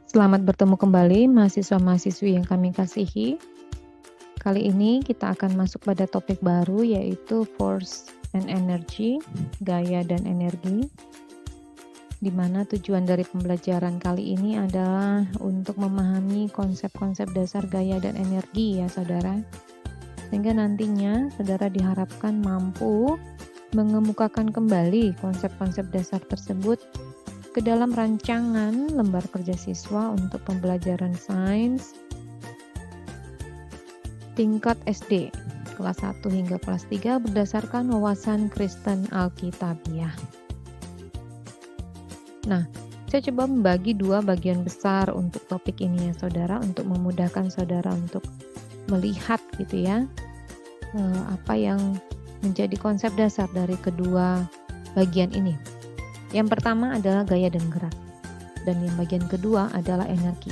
Selamat bertemu kembali mahasiswa-mahasiswi yang kami kasihi. Kali ini kita akan masuk pada topik baru yaitu Force and Energy, gaya dan energi. Di mana tujuan dari pembelajaran kali ini adalah untuk memahami konsep-konsep dasar gaya dan energi ya saudara. Sehingga nantinya saudara diharapkan mampu mengemukakan kembali konsep-konsep dasar tersebut ke dalam rancangan lembar kerja siswa untuk pembelajaran sains tingkat SD kelas 1 hingga kelas 3 berdasarkan wawasan Kristen Alkitabiah. Nah, saya coba membagi dua bagian besar untuk topik ini ya saudara, untuk memudahkan saudara untuk melihat gitu ya apa yang menjadi konsep dasar dari kedua bagian ini. Yang pertama adalah gaya dan gerak, dan yang bagian kedua adalah energi.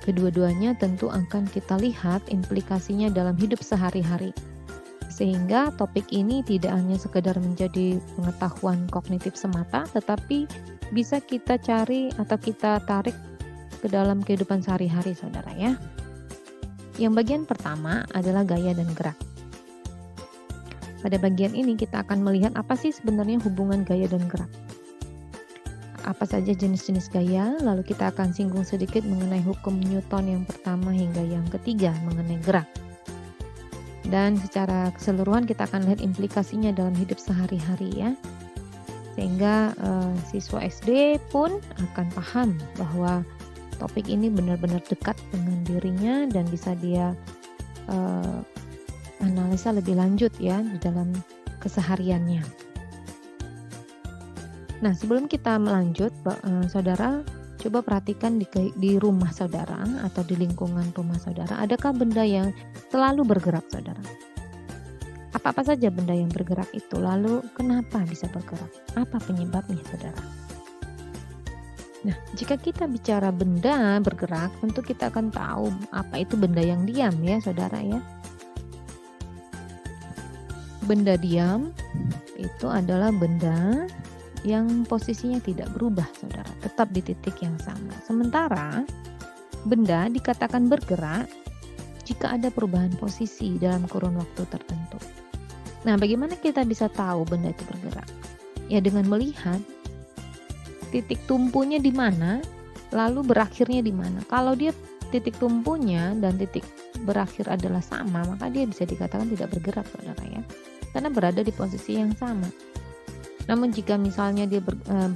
Kedua-duanya tentu akan kita lihat implikasinya dalam hidup sehari-hari. Sehingga topik ini tidak hanya sekedar menjadi pengetahuan kognitif semata, tetapi bisa kita cari atau kita tarik ke dalam kehidupan sehari-hari saudara ya. Yang bagian pertama adalah gaya dan gerak. Pada bagian ini kita akan melihat apa sih sebenarnya hubungan gaya dan gerak. Apa saja jenis-jenis gaya, lalu kita akan singgung sedikit mengenai hukum Newton yang pertama hingga yang ketiga mengenai gerak. Dan secara keseluruhan kita akan lihat implikasinya dalam hidup sehari-hari ya. Sehingga siswa SD pun akan paham bahwa topik ini benar-benar dekat dengan dirinya dan bisa dia analisa lebih lanjut ya di dalam kesehariannya. Nah, sebelum kita melanjut, saudara coba perhatikan di rumah saudara atau di lingkungan rumah saudara, adakah benda yang selalu bergerak saudara? Apa-apa saja benda yang bergerak itu, lalu kenapa bisa bergerak? Apa penyebabnya saudara? Nah, jika kita bicara benda bergerak, tentu kita akan tahu apa itu benda yang diam ya saudara ya. Benda diam itu adalah benda yang posisinya tidak berubah saudara, tetap di titik yang sama. Sementara benda dikatakan bergerak jika ada perubahan posisi dalam kurun waktu tertentu. Nah, bagaimana kita bisa tahu benda itu bergerak? Ya dengan melihat titik tumpunya di mana, lalu berakhirnya di mana. Kalau dia titik tumpunya dan titik berakhir adalah sama, maka dia bisa dikatakan tidak bergerak saudara ya, karena berada di posisi yang sama. Namun jika misalnya dia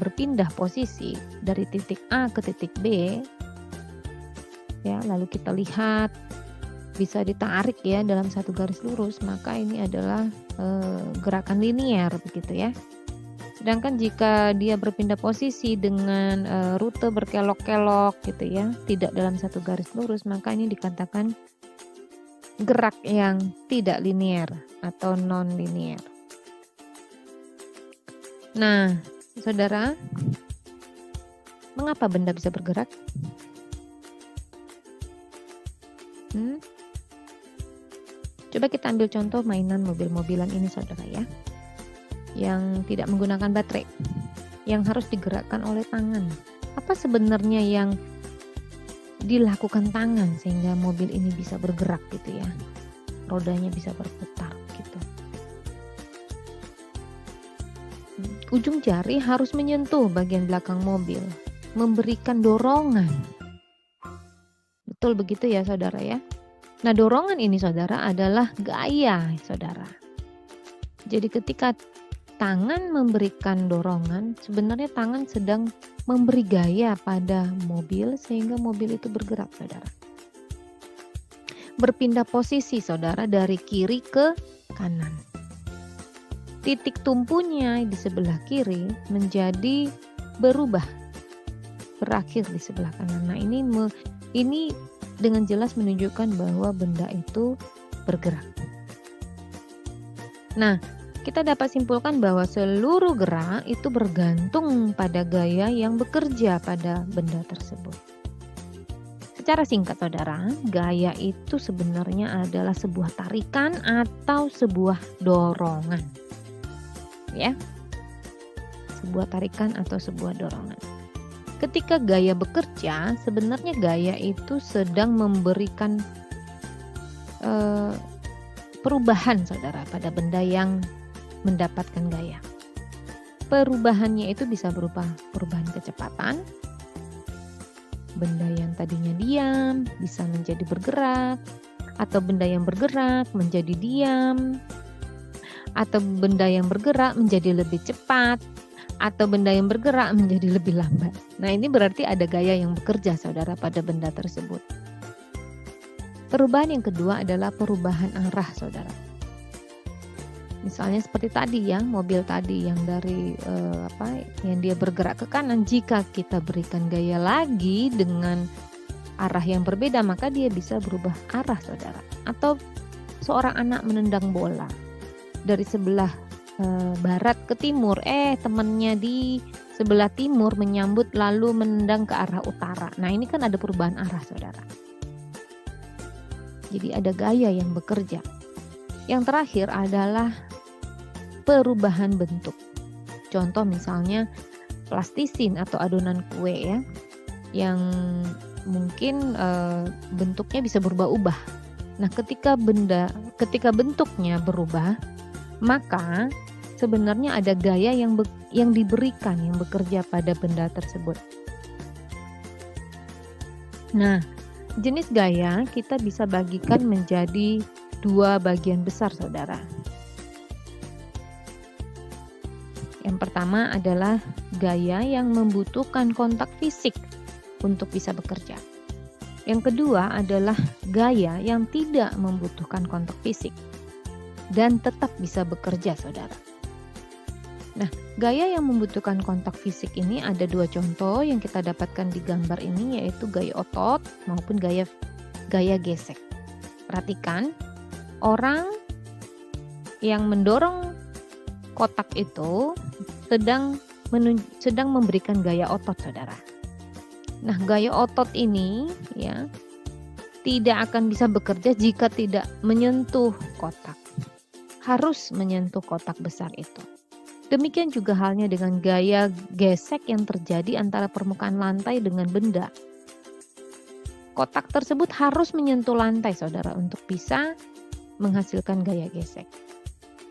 berpindah posisi dari titik A ke titik B, ya lalu kita lihat bisa ditarik ya dalam satu garis lurus, maka ini adalah gerakan linier begitu ya. Sedangkan jika dia berpindah posisi dengan rute berkelok-kelok gitu ya, tidak dalam satu garis lurus, maka ini dikatakan gerak yang tidak linier atau non-linier. Nah, saudara, mengapa benda bisa bergerak? Coba kita ambil contoh mainan mobil-mobilan ini saudara ya, yang tidak menggunakan baterai, yang harus digerakkan oleh tangan. Apa sebenarnya yang dilakukan tangan sehingga mobil ini bisa bergerak gitu ya, rodanya bisa berputar gitu. Ujung jari harus menyentuh bagian belakang mobil, memberikan dorongan. Betul begitu ya saudara ya. Nah, dorongan ini saudara adalah gaya saudara. Jadi ketika tangan memberikan dorongan, sebenarnya tangan sedang memberi gaya pada mobil sehingga mobil itu bergerak saudara. Berpindah posisi saudara dari kiri ke kanan. Titik tumpunya di sebelah kiri menjadi berubah, berakhir di sebelah kanan. Nah, ini dengan jelas menunjukkan bahwa benda itu bergerak. Nah, kita dapat simpulkan bahwa seluruh gerak itu bergantung pada gaya yang bekerja pada benda tersebut. Secara singkat saudara, gaya itu sebenarnya adalah sebuah tarikan atau sebuah dorongan. Ya, sebuah tarikan atau sebuah dorongan. Ketika gaya bekerja, sebenarnya gaya itu sedang memberikan perubahan saudara pada benda yang mendapatkan gaya. Perubahannya itu bisa berupa perubahan kecepatan, benda yang tadinya diam bisa menjadi bergerak, atau benda yang bergerak menjadi diam, atau benda yang bergerak menjadi lebih cepat, atau benda yang bergerak menjadi lebih lambat. Nah, ini berarti ada gaya yang bekerja saudara pada benda tersebut. Perubahan yang kedua adalah perubahan arah saudara. Misalnya seperti tadi ya, mobil tadi yang dari yang dia bergerak ke kanan, jika kita berikan gaya lagi dengan arah yang berbeda, maka dia bisa berubah arah saudara. Atau seorang anak menendang bola dari sebelah barat ke timur, temannya di sebelah timur menyambut lalu menendang ke arah utara. Nah, ini kan ada perubahan arah saudara. Jadi ada gaya yang bekerja. Yang terakhir adalah perubahan bentuk. Contoh misalnya plastisin atau adonan kue ya, yang mungkin bentuknya bisa berubah-ubah. Nah, ketika bentuknya berubah, maka sebenarnya ada gaya yang diberikan, yang bekerja pada benda tersebut. Nah, jenis gaya kita bisa bagikan menjadi 2 bagian besar saudara. Yang pertama adalah gaya yang membutuhkan kontak fisik untuk bisa bekerja. Yang kedua adalah gaya yang tidak membutuhkan kontak fisik dan tetap bisa bekerja saudara. Nah, gaya yang membutuhkan kontak fisik ini ada 2 contoh yang kita dapatkan di gambar ini, yaitu gaya otot maupun gaya gesek. Perhatikan, orang yang mendorong kotak itu sedang memberikan gaya otot saudara. Nah, gaya otot ini ya tidak akan bisa bekerja jika tidak menyentuh kotak. Harus menyentuh kotak besar itu. Demikian juga halnya dengan gaya gesek yang terjadi antara permukaan lantai dengan benda. Kotak tersebut harus menyentuh lantai saudara untuk bisa menghasilkan gaya gesek.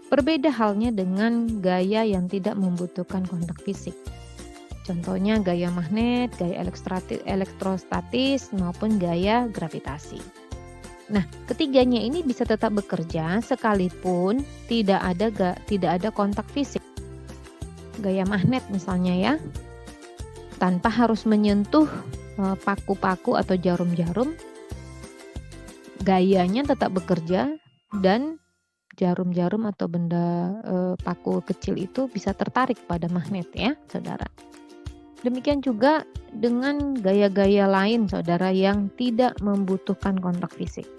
Berbeda halnya dengan gaya yang tidak membutuhkan kontak fisik. Contohnya gaya magnet, gaya elektrostatis maupun gaya gravitasi. Nah, ketiganya ini bisa tetap bekerja sekalipun tidak ada kontak fisik. Gaya magnet misalnya ya, tanpa harus menyentuh paku-paku atau jarum-jarum, gayanya tetap bekerja dan jarum-jarum atau benda paku kecil itu bisa tertarik pada magnet ya saudara. Demikian juga dengan gaya-gaya lain saudara yang tidak membutuhkan kontak fisik.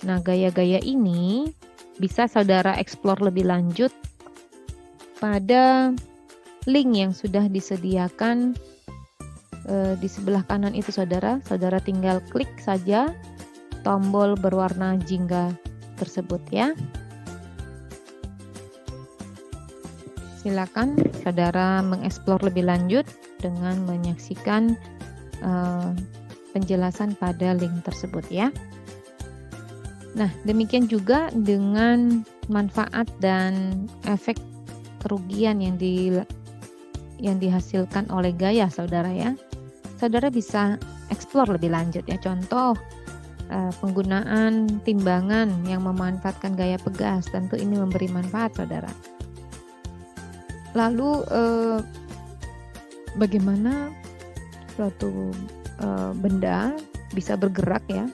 Nah, gaya-gaya ini bisa saudara eksplor lebih lanjut pada link yang sudah disediakan di sebelah kanan itu saudara. Saudara tinggal klik saja tombol berwarna jingga tersebut ya. Silakan saudara mengeksplor lebih lanjut dengan menyaksikan penjelasan pada link tersebut ya. Nah, demikian juga dengan manfaat dan efek kerugian yang dihasilkan oleh gaya saudara ya. Saudara bisa eksplor lebih lanjut ya. Contoh penggunaan timbangan yang memanfaatkan gaya pegas, tentu ini memberi manfaat saudara. Lalu bagaimana suatu benda bisa bergerak ya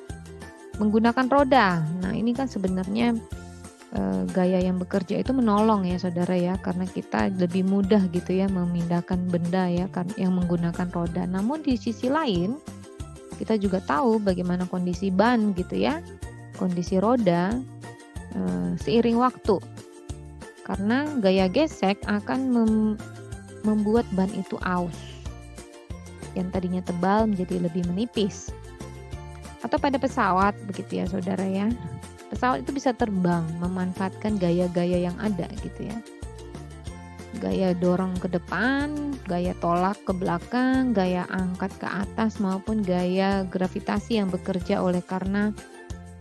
menggunakan roda. Nah, ini kan sebenarnya gaya yang bekerja itu menolong ya saudara ya, karena kita lebih mudah gitu ya memindahkan benda ya yang menggunakan roda. Namun di sisi lain kita juga tahu bagaimana kondisi ban gitu ya, kondisi roda seiring waktu. Karena gaya gesek akan membuat ban itu aus. Yang tadinya tebal menjadi lebih menipis. Atau pada pesawat begitu ya saudara ya. Pesawat itu bisa terbang memanfaatkan gaya-gaya yang ada gitu ya. gaya dorong ke depan, gaya tolak ke belakang, gaya angkat ke atas, maupun gaya gravitasi yang bekerja oleh karena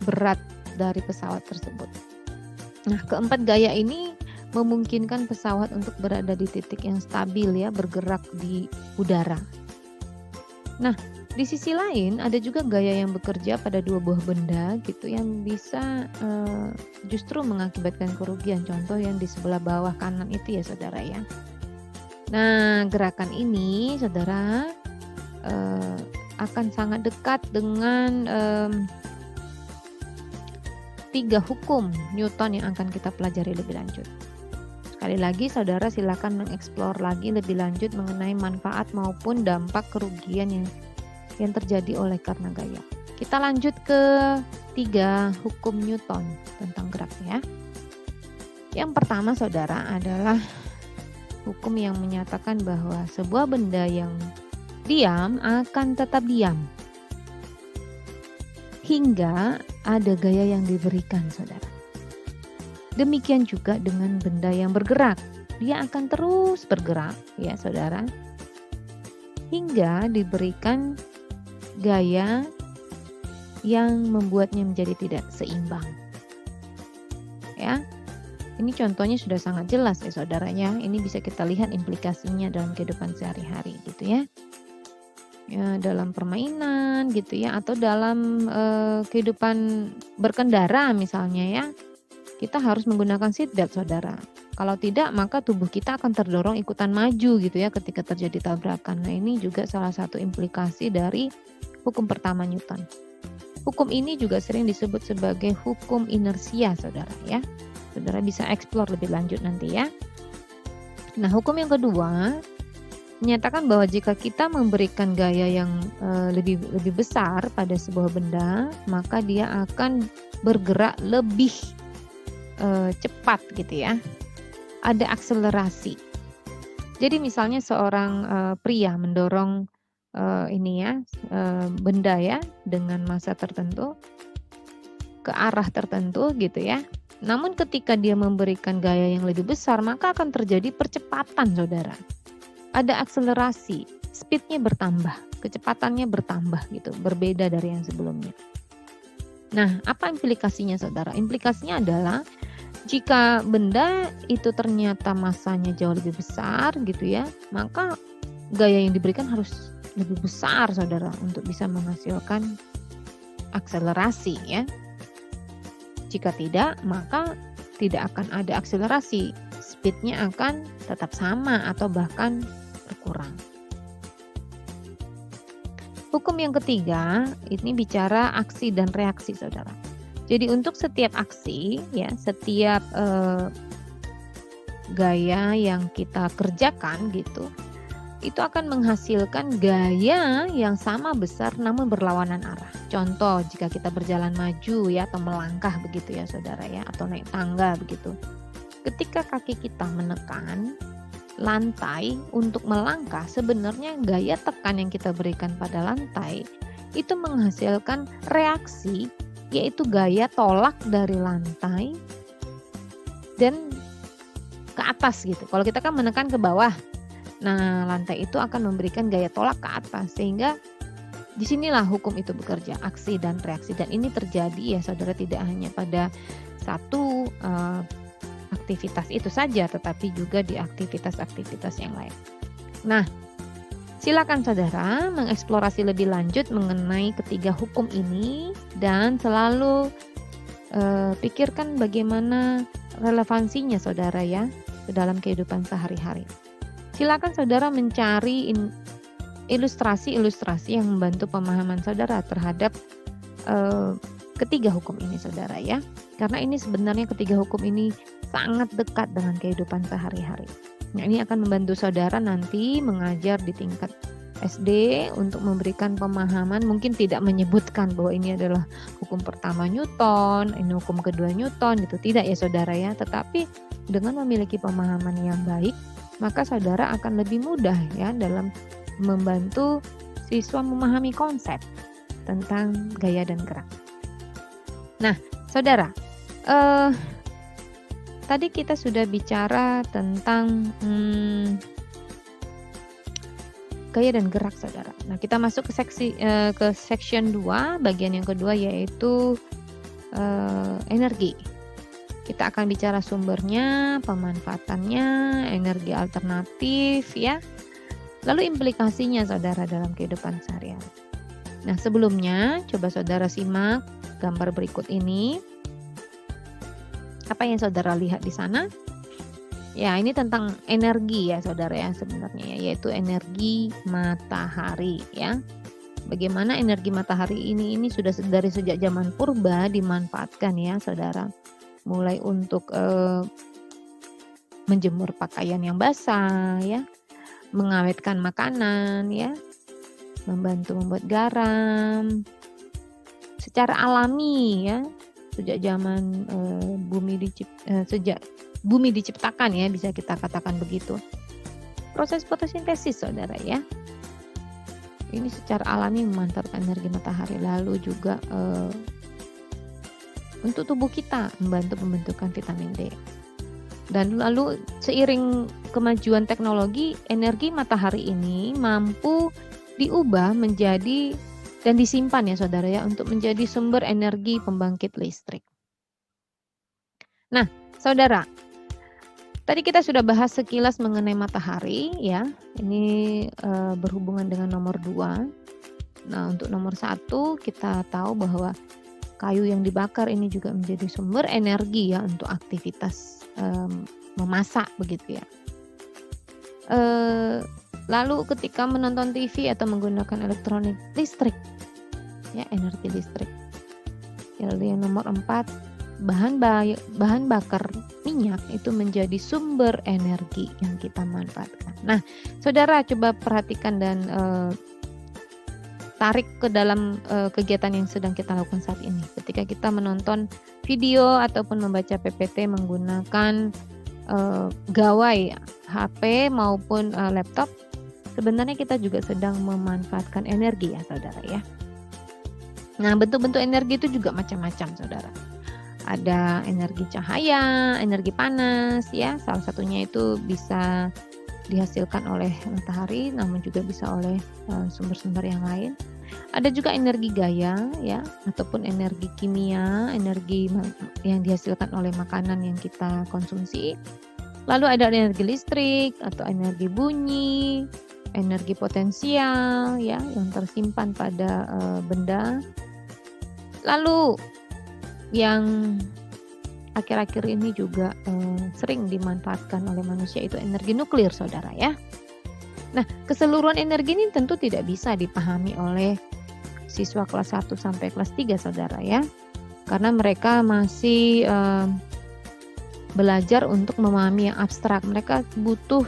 berat dari pesawat tersebut. Nah, keempat gaya ini memungkinkan pesawat untuk berada di titik yang stabil ya, bergerak di udara. Nah, di sisi lain ada juga gaya yang bekerja pada dua buah benda gitu yang bisa justru mengakibatkan kerugian. Contoh yang di sebelah bawah kanan itu ya saudara ya. Nah, gerakan ini saudara akan sangat dekat dengan 3 hukum Newton yang akan kita pelajari lebih lanjut. Sekali lagi saudara silakan mengeksplor lagi lebih lanjut mengenai manfaat maupun dampak kerugian yang terjadi oleh karena gaya. Kita lanjut ke 3 hukum Newton tentang gerak ya. Yang pertama saudara adalah hukum yang menyatakan bahwa sebuah benda yang diam akan tetap diam hingga ada gaya yang diberikan saudara. Demikian juga dengan benda yang bergerak. Dia akan terus bergerak ya saudara, hingga diberikan gaya yang membuatnya menjadi tidak seimbang. Ya. Ini contohnya sudah sangat jelas ya saudaranya. Ini bisa kita lihat implikasinya dalam kehidupan sehari-hari gitu ya. Ya, dalam permainan gitu ya, atau dalam kehidupan berkendara misalnya ya. Kita harus menggunakan seatbelt saudara. Kalau tidak maka tubuh kita akan terdorong ikutan maju gitu ya ketika terjadi tabrakan. Nah, ini juga salah satu implikasi dari hukum pertama Newton. Hukum ini juga sering disebut sebagai hukum inersia saudara ya. Saudara bisa eksplor lebih lanjut nanti ya. Nah, hukum yang kedua menyatakan bahwa jika kita memberikan gaya yang lebih besar pada sebuah benda, maka dia akan bergerak lebih cepat gitu ya. Ada akselerasi. Jadi misalnya seorang pria mendorong benda ya dengan massa tertentu ke arah tertentu gitu ya. Namun ketika dia memberikan gaya yang lebih besar, maka akan terjadi percepatan saudara. Ada akselerasi, speednya bertambah, kecepatannya bertambah gitu, berbeda dari yang sebelumnya. Nah, apa implikasinya saudara? Implikasinya adalah jika benda itu ternyata massanya jauh lebih besar gitu ya, maka gaya yang diberikan harus lebih besar saudara untuk bisa menghasilkan akselerasi ya. Jika tidak, maka tidak akan ada akselerasi. Speednya akan tetap sama atau bahkan berkurang. Hukum yang ketiga, ini bicara aksi dan reaksi saudara. Jadi untuk setiap aksi, ya, setiap gaya yang kita kerjakan gitu, itu akan menghasilkan gaya yang sama besar namun berlawanan arah. Contoh, jika kita berjalan maju ya atau melangkah begitu ya saudara ya, atau naik tangga begitu. Ketika kaki kita menekan lantai untuk melangkah, sebenarnya gaya tekan yang kita berikan pada lantai itu menghasilkan reaksi, yaitu gaya tolak dari lantai dan ke atas gitu. Kalau kita kan menekan ke bawah, nah lantai itu akan memberikan gaya tolak ke atas, sehingga disinilah hukum itu bekerja, aksi dan reaksi. Dan ini terjadi ya saudara, tidak hanya pada satu aktivitas itu saja, tetapi juga di aktivitas-aktivitas yang lain. Nah, silakan saudara mengeksplorasi lebih lanjut mengenai ketiga hukum ini dan selalu pikirkan bagaimana relevansinya saudara ya dalam kehidupan sehari-hari. Silakan saudara mencari ilustrasi-ilustrasi yang membantu pemahaman saudara terhadap ketiga hukum ini saudara ya. Karena ini sebenarnya ketiga hukum ini sangat dekat dengan kehidupan sehari-hari. Nah, ini akan membantu saudara nanti mengajar di tingkat SD untuk memberikan pemahaman, mungkin tidak menyebutkan bahwa ini adalah hukum pertama Newton, ini hukum kedua Newton, gitu tidak ya saudara ya. Tetapi dengan memiliki pemahaman yang baik, maka saudara akan lebih mudah ya dalam membantu siswa memahami konsep tentang gaya dan gerak. Nah, saudara, tadi kita sudah bicara tentang gaya dan gerak saudara. Nah, kita masuk ke section 2, bagian yang kedua yaitu energi. Kita akan bicara sumbernya, pemanfaatannya, energi alternatif ya. Lalu implikasinya saudara dalam kehidupan sehari-hari. Nah, sebelumnya coba saudara simak gambar berikut ini. Apa yang saudara lihat di sana? Ya, ini tentang energi ya saudara ya sebenarnya ya, yaitu energi matahari ya. Bagaimana energi matahari ini sudah dari sejak zaman purba dimanfaatkan ya saudara. Mulai untuk menjemur pakaian yang basah ya, mengawetkan makanan ya, membantu membuat garam secara alami ya, sejak zaman sejak bumi diciptakan ya, bisa kita katakan begitu. Proses fotosintesis saudara ya, ini secara alami memanfaatkan energi matahari. Lalu juga untuk tubuh kita membantu pembentukan vitamin D. Dan lalu seiring kemajuan teknologi, energi matahari ini mampu diubah menjadi dan disimpan ya saudara ya, untuk menjadi sumber energi pembangkit listrik. Nah saudara, tadi kita sudah bahas sekilas mengenai matahari ya, ini berhubungan dengan nomor 2. Nah, untuk nomor 1 kita tahu bahwa kayu yang dibakar ini juga menjadi sumber energi ya untuk aktivitas memasak begitu ya. Lalu ketika menonton TV atau menggunakan elektronik, listrik ya, energi listrik. Lalu yang nomor 4, bahan bakar minyak itu menjadi sumber energi yang kita manfaatkan. Nah, saudara coba perhatikan dan tarik ke dalam kegiatan yang sedang kita lakukan saat ini. Ketika kita menonton video ataupun membaca PPT menggunakan gawai HP maupun laptop, sebenarnya kita juga sedang memanfaatkan energi ya saudara ya. Nah, bentuk-bentuk energi itu juga macam-macam saudara. Ada energi cahaya, energi panas ya, salah satunya itu bisa dihasilkan oleh matahari, namun juga bisa oleh sumber-sumber yang lain. Ada juga energi gaya ya, ataupun energi kimia, energi yang dihasilkan oleh makanan yang kita konsumsi. Lalu ada energi listrik atau energi bunyi, energi potensial ya yang tersimpan pada benda. Lalu yang akhir-akhir ini juga sering dimanfaatkan oleh manusia itu energi nuklir saudara ya. Nah, keseluruhan energi ini tentu tidak bisa dipahami oleh siswa kelas 1 sampai kelas 3 saudara ya, karena mereka masih belajar untuk memahami yang abstrak. Mereka butuh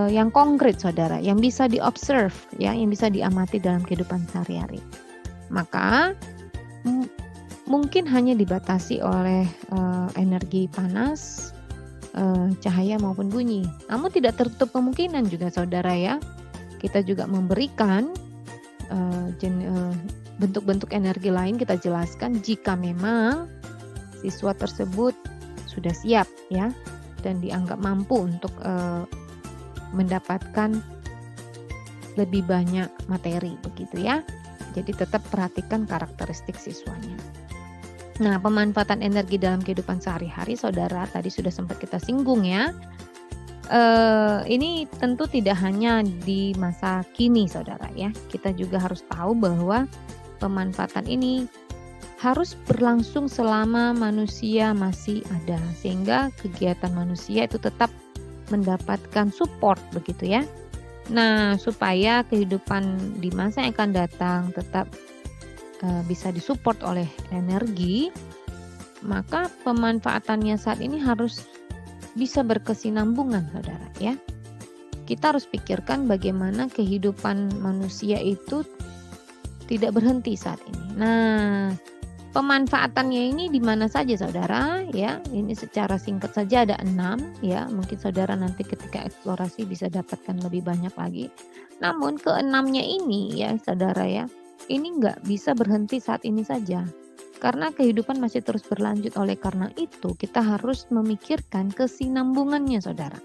yang konkret saudara, yang bisa diobserve ya, yang bisa diamati dalam kehidupan sehari-hari. Maka mungkin hanya dibatasi oleh energi panas, cahaya maupun bunyi. Namun tidak tertutup kemungkinan juga saudara ya, kita juga memberikan bentuk-bentuk energi lain, kita jelaskan jika memang siswa tersebut sudah siap ya, dan dianggap mampu untuk mendapatkan lebih banyak materi begitu ya. Jadi tetap perhatikan karakteristik siswanya. Nah, pemanfaatan energi dalam kehidupan sehari-hari saudara tadi sudah sempat kita singgung ya. Ini tentu tidak hanya di masa kini saudara ya. Kita juga harus tahu bahwa pemanfaatan ini harus berlangsung selama manusia masih ada, sehingga kegiatan manusia itu tetap mendapatkan support begitu ya. Nah, supaya kehidupan di masa yang akan datang tetap bisa disupport oleh energi, maka pemanfaatannya saat ini harus bisa berkesinambungan saudara ya. Kita harus pikirkan bagaimana kehidupan manusia itu tidak berhenti saat ini. Nah, pemanfaatannya ini di mana saja saudara ya. Ini secara singkat saja ada 6 ya. Mungkin saudara nanti ketika eksplorasi bisa dapatkan lebih banyak lagi. Namun ke-6-nya ini ya saudara ya, ini nggak bisa berhenti saat ini saja. Karena kehidupan masih terus berlanjut, oleh karena itu kita harus memikirkan kesinambungannya, saudara.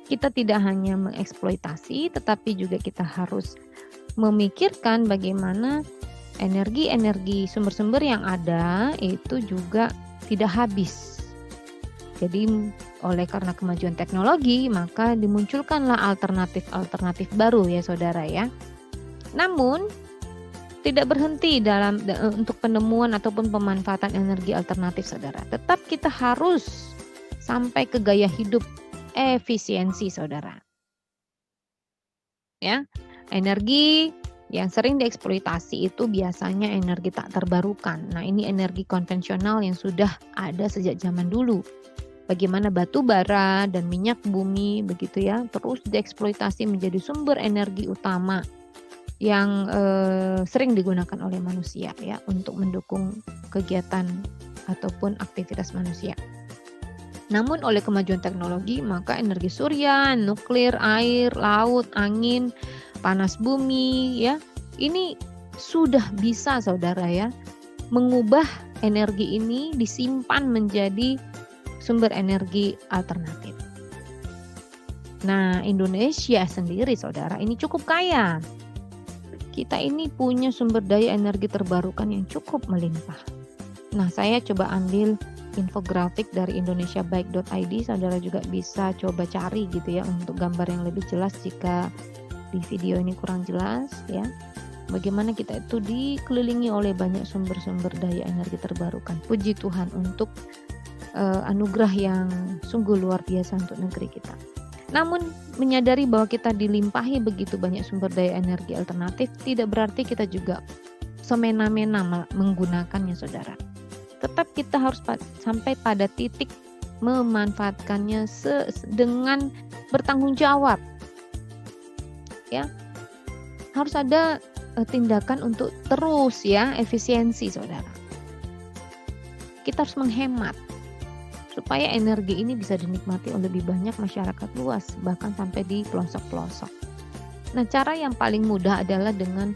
Kita tidak hanya mengeksploitasi, tetapi juga kita harus memikirkan bagaimana energi-energi sumber-sumber yang ada itu juga tidak habis. Jadi oleh karena kemajuan teknologi, maka dimunculkanlah alternatif-alternatif baru ya saudara ya. Namun tidak berhenti untuk penemuan ataupun pemanfaatan energi alternatif saudara. Tetap kita harus sampai ke gaya hidup efisiensi saudara. Ya, energi yang sering dieksploitasi itu biasanya energi tak terbarukan. Nah, ini energi konvensional yang sudah ada sejak zaman dulu. Bagaimana batu bara dan minyak bumi begitu ya, terus dieksploitasi menjadi sumber energi utama yang sering digunakan oleh manusia ya untuk mendukung kegiatan ataupun aktivitas manusia. Namun oleh kemajuan teknologi, maka energi surya, nuklir, air, laut, angin, panas bumi ya, ini sudah bisa saudara ya mengubah energi ini disimpan menjadi sumber energi alternatif. Nah, Indonesia sendiri saudara ini cukup kaya. Kita ini punya sumber daya energi terbarukan yang cukup melimpah. Nah, saya coba ambil infografik dari indonesiabaik.id, saudara juga bisa coba cari gitu ya untuk gambar yang lebih jelas jika di video ini kurang jelas ya. Bagaimana kita itu dikelilingi oleh banyak sumber-sumber daya energi terbarukan. Puji Tuhan untuk anugerah yang sungguh luar biasa untuk negeri kita. Namun menyadari bahwa kita dilimpahi begitu banyak sumber daya energi alternatif tidak berarti kita juga semena-mena menggunakannya saudara. Tetap kita harus sampai pada titik memanfaatkannya dengan bertanggung jawab. Ya. Harus ada tindakan untuk terus ya efisiensi saudara. Kita harus menghemat supaya energi ini bisa dinikmati oleh lebih banyak masyarakat luas, bahkan sampai di pelosok-pelosok. Nah, cara yang paling mudah adalah dengan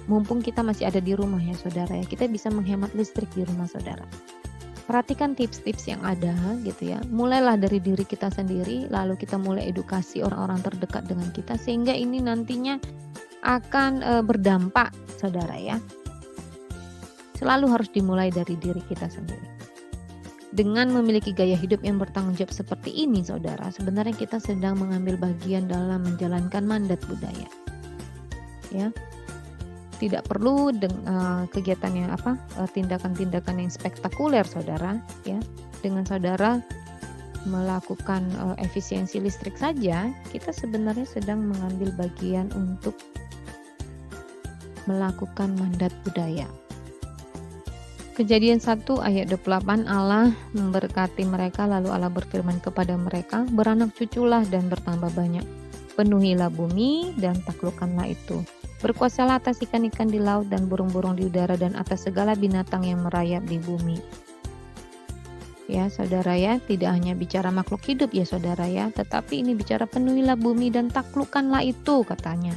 mumpung kita masih ada di rumah ya saudara ya, kita bisa menghemat listrik di rumah saudara. Perhatikan tips-tips yang ada gitu ya. Mulailah dari diri kita sendiri, lalu kita mulai edukasi orang-orang terdekat dengan kita sehingga ini nantinya akan berdampak saudara ya. Selalu harus dimulai dari diri kita sendiri. Dengan memiliki gaya hidup yang bertanggung jawab seperti ini saudara, sebenarnya kita sedang mengambil bagian dalam menjalankan mandat budaya. Ya. Tidak perlu kegiatan yang tindakan-tindakan yang spektakuler saudara ya. Dengan saudara melakukan efisiensi listrik saja, kita sebenarnya sedang mengambil bagian untuk melakukan mandat budaya. Kejadian 1 ayat 28, Allah memberkati mereka lalu Allah berfirman kepada mereka, beranak cuculah dan bertambah banyak. Penuhilah bumi dan taklukkanlah itu. Berkuasalah atas ikan-ikan di laut dan burung-burung di udara dan atas segala binatang yang merayap di bumi. Ya saudara ya, tidak hanya bicara makhluk hidup ya saudara ya, tetapi ini bicara penuhilah bumi dan taklukkanlah itu katanya.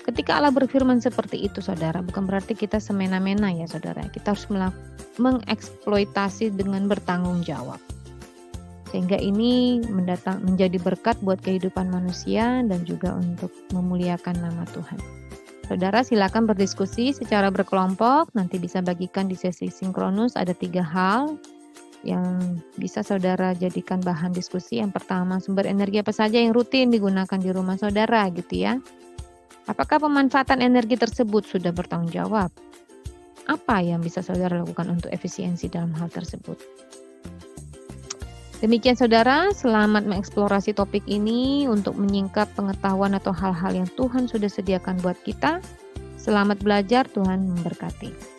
Ketika Allah berfirman seperti itu saudara, bukan berarti kita semena-mena ya saudara. Kita harus mengeksploitasi dengan bertanggung jawab. Sehingga ini menjadi berkat buat kehidupan manusia dan juga untuk memuliakan nama Tuhan. Saudara silakan berdiskusi secara berkelompok, nanti bisa bagikan di sesi sinkronus. Ada 3 hal yang bisa saudara jadikan bahan diskusi. Yang pertama, sumber energi apa saja yang rutin digunakan di rumah saudara gitu ya. Apakah pemanfaatan energi tersebut sudah bertanggung jawab? Apa yang bisa saudara lakukan untuk efisiensi dalam hal tersebut? Demikian saudara, selamat mengeksplorasi topik ini untuk menyingkap pengetahuan atau hal-hal yang Tuhan sudah sediakan buat kita. Selamat belajar, Tuhan memberkati.